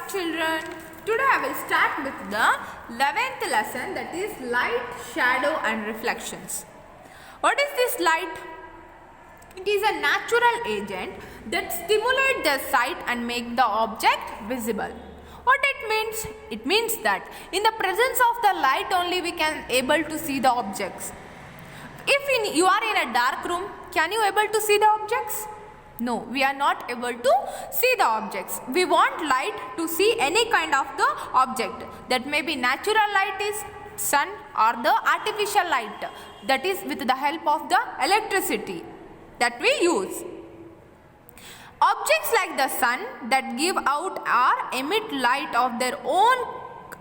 children. Today I will start with the 11th lesson, that is light, shadow and reflections. What is this light? It is a natural agent that stimulates the sight and make the object visible. What it means? It means that in the presence of the light only we can able to see the objects. If you are in a dark room, can you able to see the objects? No, we are not able to see the objects. We want light to see any kind of the object. That may be natural light is sun or the artificial light, that is with the help of the electricity that we use. Objects like the sun that give out or emit light of their own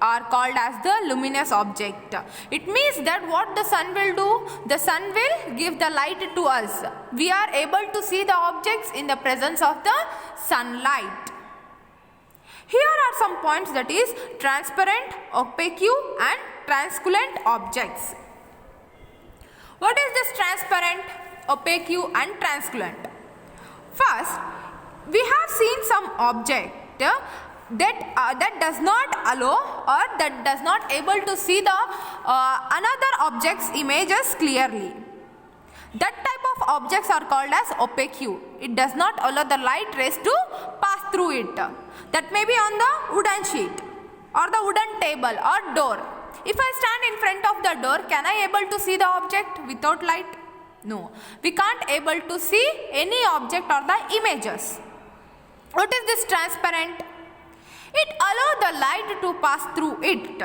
are called as the luminous object. It means that what the sun will do, the sun will give the light to us. We are able to see the objects in the presence of the sunlight. Here are some points, that is transparent, opaque and translucent objects. What is this transparent, opaque and translucent? First, we have seen some object that does not allow or that does not able to see the another object's images clearly. That type of objects are called as opaque. It does not allow the light rays to pass through it. That may be on the wooden sheet or the wooden table or door. If I stand in front of the door, can I able to see the object without light? No, we can't able to see any object or the images. What is this transparent? It allows the light to pass through it.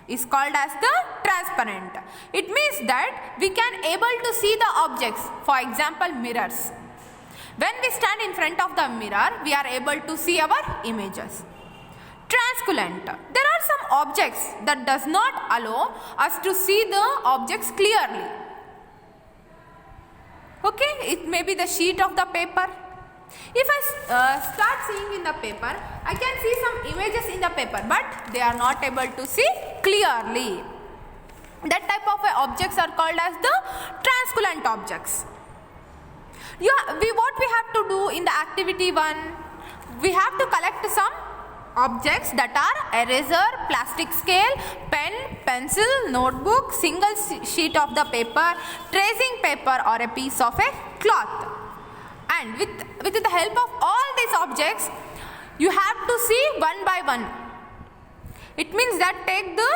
Is called as the transparent. It means that we can able to see the objects. For example, mirrors. When we stand in front of the mirror, we are able to see our images. Translucent. There are some objects that does not allow us to see the objects clearly. Okay, it may be the sheet of the paper. If I start seeing in the paper, I can see some images in the paper, but they are not able to see clearly. That type of objects are called as the translucent objects. What we have to do in the activity 1, we have to collect some objects that are eraser, plastic scale, pen, pencil, notebook, single sheet of the paper, tracing paper or a piece of a cloth. And with the help of all these objects, you have to see one by one. It means that take the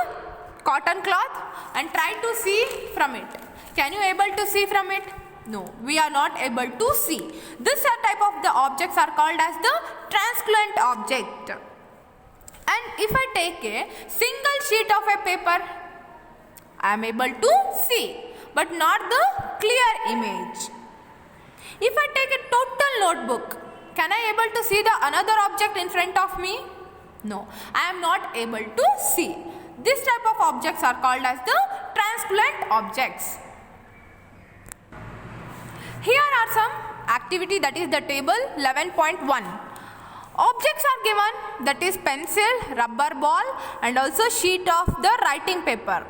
cotton cloth and try to see from it. Can you able to see from it? No, we are not able to see. This type of the objects are called as the translucent object. And if I take a single sheet of a paper, I am able to see, but not the clear image. If I take a total notebook, can I able to see the another object in front of me? No, I am not able to see. This type of objects are called as the translucent objects. Here are some activity, that is the table 11.1. Objects are given, that is pencil, rubber ball and also sheet of the writing paper.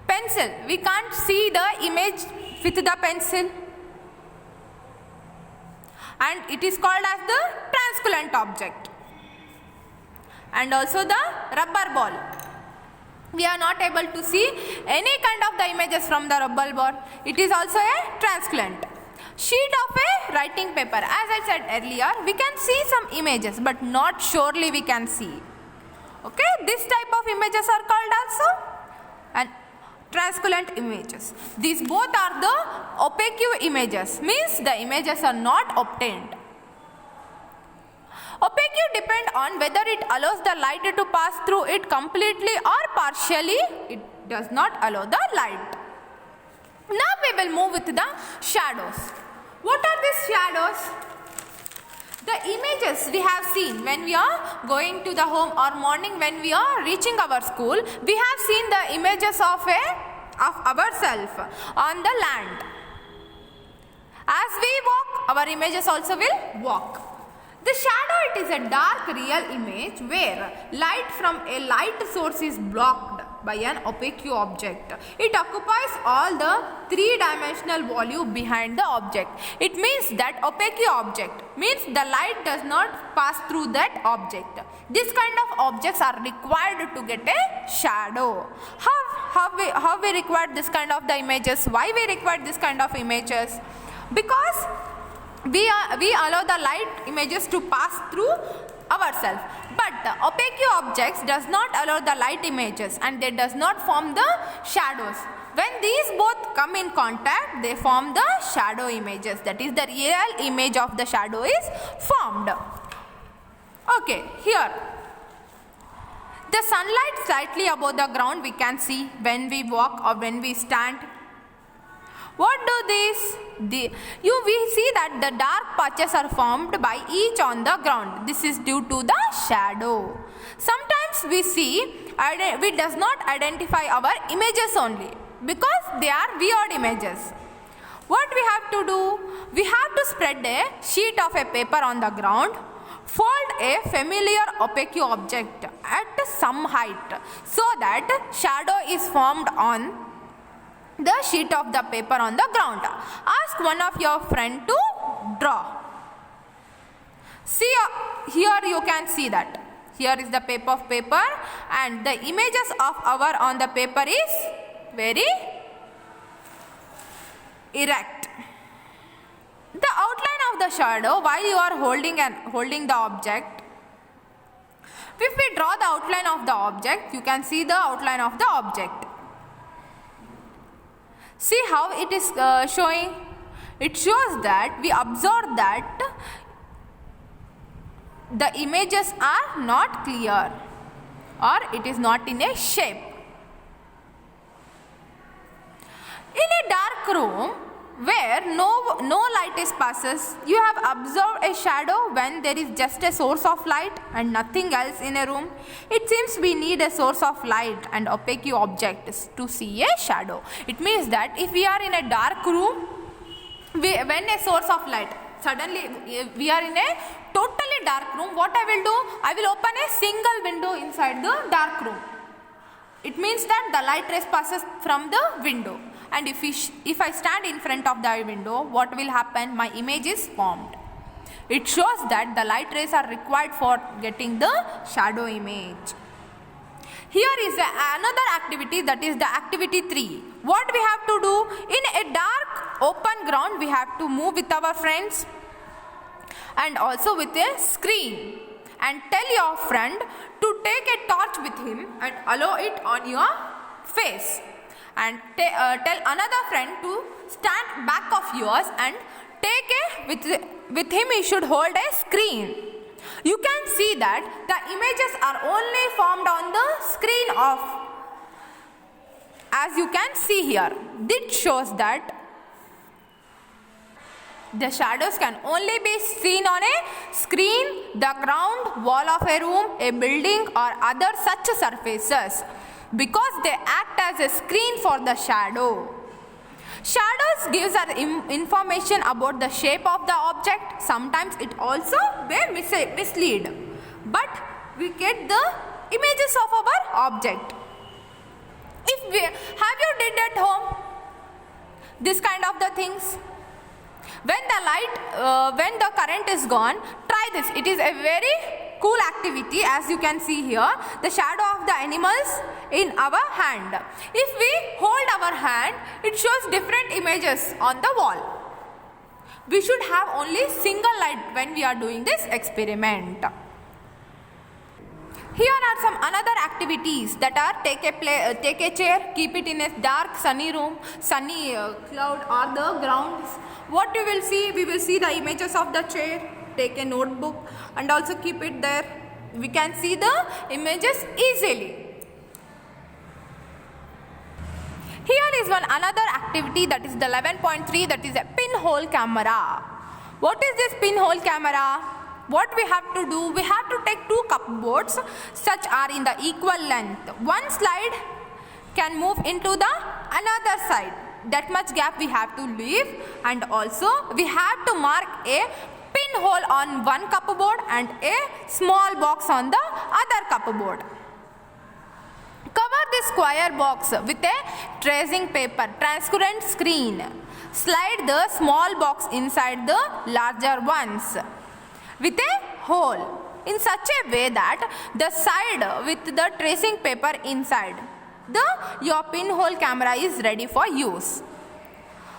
Pencil, we can't see the image with the pencil. And it is called as the translucent object. And also the rubber ball. We are not able to see any kind of the images from the rubber ball. It is also a translucent. Sheet of a writing paper. As I said earlier, we can see some images, but not surely we can see. Okay, this type of images are called also and translucent images. These both are the opaque images, means the images are not obtained. Opaque depend on whether it allows the light to pass through it completely or partially. It does not allow the light. Now we will move with the shadows. What are these shadows? The images we have seen when we are going to the home or morning when we are reaching our school, we have seen the images of ourselves on the land. As we walk, our images also will walk. The shadow, it is a dark real image where light from a light source is blocked. by an opaque object. It occupies all the three-dimensional volume behind the object. It means that opaque object means the light does not pass through that object. This kind of objects are required to get a shadow. How we require this kind of the images? Why we require this kind of images? Because we allow the light images to pass through ourselves, but opaque objects does not allow the light images and they does not form the shadows. When these both come in contact, they form the shadow images. That is, the real image of the shadow is formed. Okay, here the sunlight slightly above the ground we can see when we walk or when we stand. What do these? We see that the dark patches are formed by each on the ground. This is due to the shadow. Sometimes we see, we does not identify our images only because they are weird images. What we have to do? We have to spread a sheet of a paper on the ground, fold a familiar opaque object at some height so that shadow is formed on the sheet of the paper on the ground. Ask one of your friend to draw. See, here you can see that. Here is the paper and the images of our on the paper is very erect. The outline of the shadow while you are holding the object. If we draw the outline of the object, you can see the outline of the object. See how it is showing? It shows that we observe that the images are not clear or it is not in a shape. In a dark room where no light is passes, you have observed a shadow when there is just a source of light and nothing else in a room. It seems we need a source of light and opaque objects to see a shadow. It means that if we are in a dark room, when a source of light, suddenly we are in a totally dark room, what I will do? I will open a single window inside the dark room. It means that the light rays passes from the window. And if I stand in front of the window, what will happen? My image is formed. It shows that the light rays are required for getting the shadow image. Here is another activity, that is the activity 3. What we have to do? In a dark open ground, we have to move with our friends and also with a screen. And tell your friend to take a torch with him and allow it on your face. And tell another friend to stand back of yours and with him he should hold a screen. You can see that the images are only formed on the screen of, as you can see here. This shows that the shadows can only be seen on a screen, the ground, wall of a room, a building or other such surfaces, because they act as a screen for the shadow. Shadows gives us information about the shape of the object. Sometimes it also may mislead, but we get the images of our object. Have you did at home this kind of the things? When the current is gone, try this. It is a very cool activity. As you can see here, the shadow of the animals in our hand. If we hold our hand, it shows different images on the wall. We should have only single light when we are doing this experiment. Here are some another activities that are take a chair, keep it in a dark sunny room, sunny cloud or the grounds. What we will see the images of the chair. Take a notebook and also keep it there. We can see the images easily. Here is another activity, that is the 11.3, that is a pinhole camera. What is this pinhole camera? What we have to do? We have to take two cupboards such are in the equal length. One slide can move into the another side. That much gap we have to leave, and also we have to mark a pinhole on one cupboard and a small box on the other cupboard. Cover the square box with a tracing paper transparent screen. Slide the small box inside the larger ones with a hole in such a way that the side with the tracing paper inside your pinhole camera is ready for use.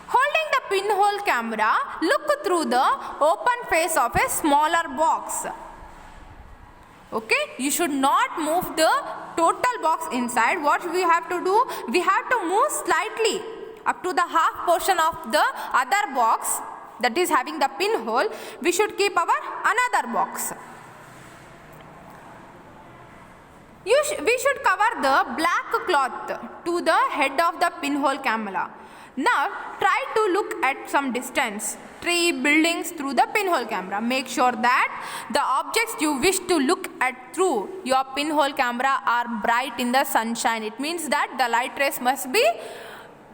Holding the pinhole camera, look through the open face of a smaller box. Okay, you should not move the total box inside. What we have to do? We have to move slightly up to the half portion of the other box that is having the pinhole. We should keep our another box. We should cover the black cloth to the head of the pinhole camera. Now try to look at some distance, tree, buildings through the pinhole camera. Make sure that the objects you wish to look at through your pinhole camera are bright in the sunshine. It means that the light rays must be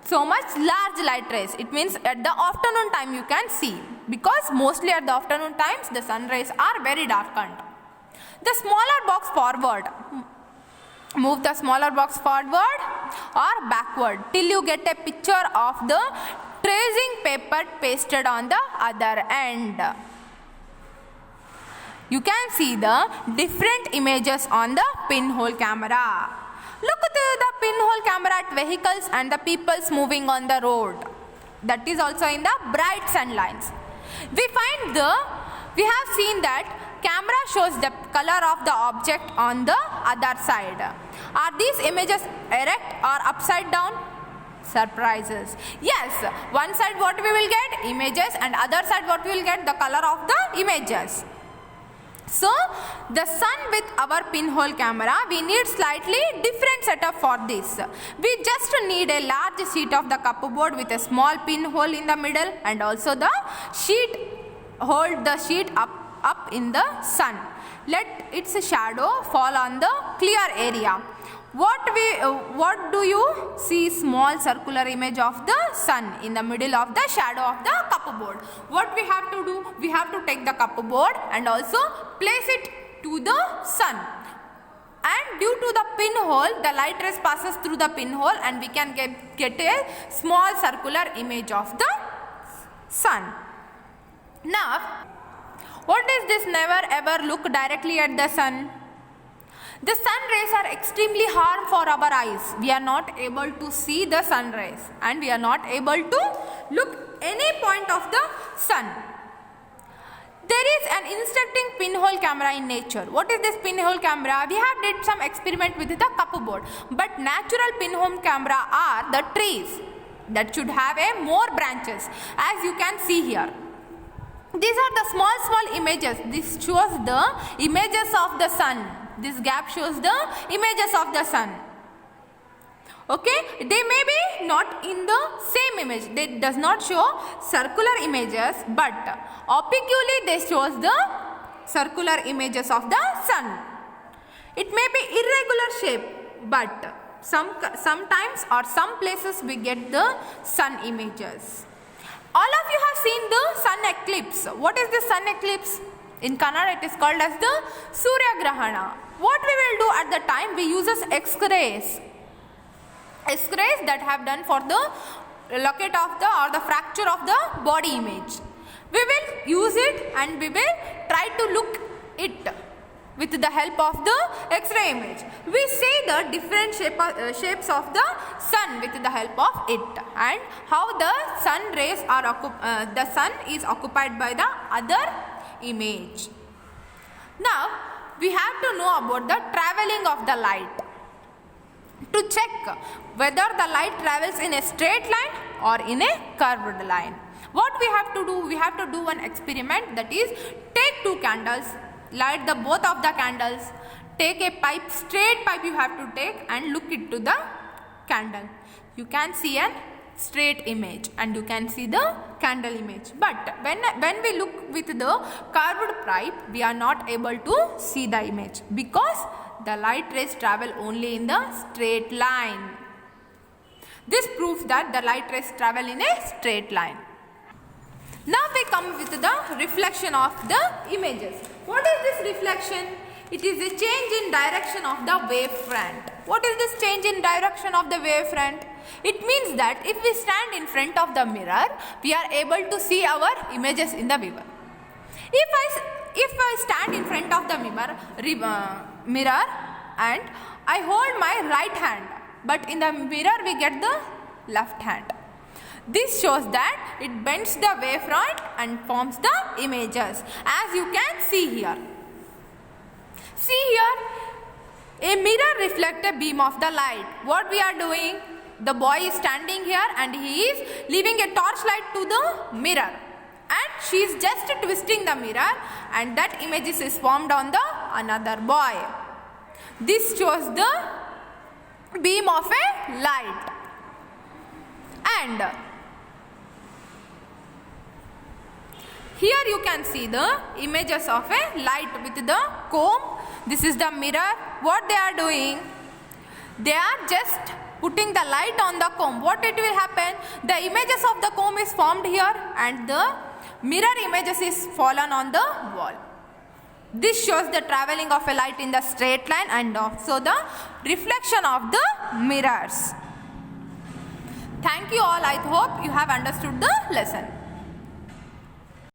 so much large light rays. It means at the afternoon time you can see, because mostly at the afternoon times the sun rays are very darkened. The smaller box forward. Move the smaller box forward or backward till you get a picture of the tracing paper pasted on the other end. You can see the different images on the pinhole camera. Look through the pinhole camera at vehicles and the peoples moving on the road. That is also in the bright sunlights. We have seen that camera shows the color of the object on the other side. Are these images erect or upside down? Surprises. Yes, one side what we will get? Images, and other side what we will get? The color of the images. So, the sun with our pinhole camera, we need slightly different setup for this. We just need a large sheet of the cupboard with a small pinhole in the middle, and also the sheet, hold the sheet up in the sun. Let its shadow fall on the clear area. What do you see? Small circular image of the sun in the middle of the shadow of the cupboard. What we have to do? We have to take the cupboard and also place it to the sun. And due to the pinhole, the light rays passes through the pinhole, and we can get a small circular image of the sun. Now, what is this? Never ever look directly at the sun. The sun rays are extremely harmful for our eyes. We are not able to see the sun rays, and we are not able to look any point of the sun. There is an instructing pinhole camera in nature. What is this pinhole camera? We have did some experiment with the cupboard, but natural pinhole camera are the trees that should have a more branches, as you can see here. These are the small images. This shows the images of the sun. This gap shows the images of the sun. Okay, they may be not in the same image. They does not show circular images, but optically they shows the circular images of the sun. It may be irregular shape, but sometimes or some places we get the sun images. All of you have seen the sun eclipse. What is the sun eclipse? In Kannada it is called as the Surya Grahana. What we will do at the time? We uses X-rays. X-rays that have done for the locate of the or the fracture of the body image. We will use it and we will try to look it with the help of the X-ray image. We see the different shapes of the sun with the help of it, and how the sun rays are the sun is occupied by the other image. Now we have to know about the traveling of the light. To check whether the light travels in a straight line or in a curved line, what we have to do? We have to do one experiment, that is, take two candles, light the both of the candles, take a pipe, straight pipe you have to take, and look into the candle. You can see a straight image and you can see the candle image, but when we look with the curved pipe, we are not able to see the image because the light rays travel only in the straight line. This proves that the light rays travel in a straight line. Now we come with the reflection of the images. What is this reflection? It is a change in direction of the wavefront. What is this change in direction of the wavefront? It means that if we stand in front of the mirror, we are able to see our images in the mirror. If I stand in front of the mirror and I hold my right hand, but in the mirror we get the left hand. This shows that it bends the wavefront and forms the images, as you can see here. See here, a mirror reflects a beam of the light. What we are doing? The boy is standing here and he is leaving a torchlight to the mirror. And she is just twisting the mirror, and that image is formed on the another boy. This shows the beam of a light. And here you can see the images of a light with the comb. This is the mirror. What they are doing? They are just putting the light on the comb. What it will happen? The images of the comb is formed here and the mirror images is fallen on the wall. This shows the traveling of a light in the straight line and also the reflection of the mirrors. Thank you all. I hope you have understood the lesson.